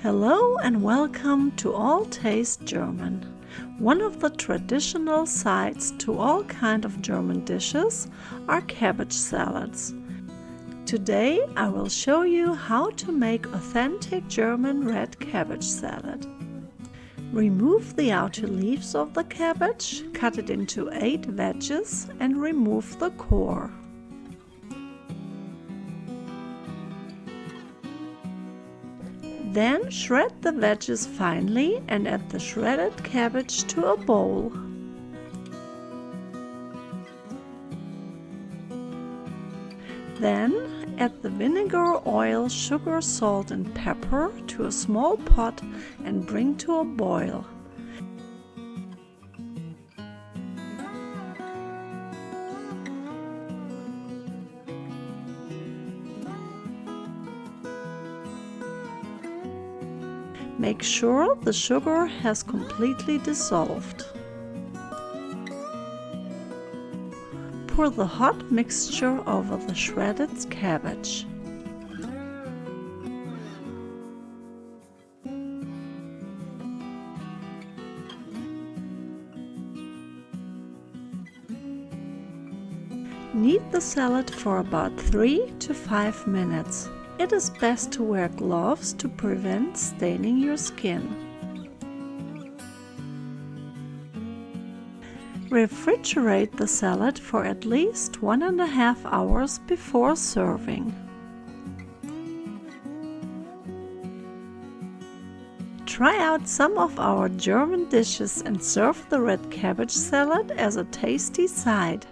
Hello and welcome to All Taste German. One of the traditional sides to all kinds of German dishes are cabbage salads. Today I will show you how to make authentic German red cabbage salad. Remove the outer leaves of the cabbage, cut it into 8 wedges and remove the core. Then shred the veggies finely and add the shredded cabbage to a bowl. Then add the vinegar, oil, sugar, salt and pepper to a small pot and bring to a boil. Make sure the sugar has completely dissolved. Pour the hot mixture over the shredded cabbage. Knead the salad for about 3 to 5 minutes. It is best to wear gloves to prevent staining your skin. Refrigerate the salad for at least 1.5 hours before serving. Try out some of our German dishes and serve the red cabbage salad as a tasty side.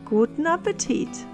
Guten Appetit!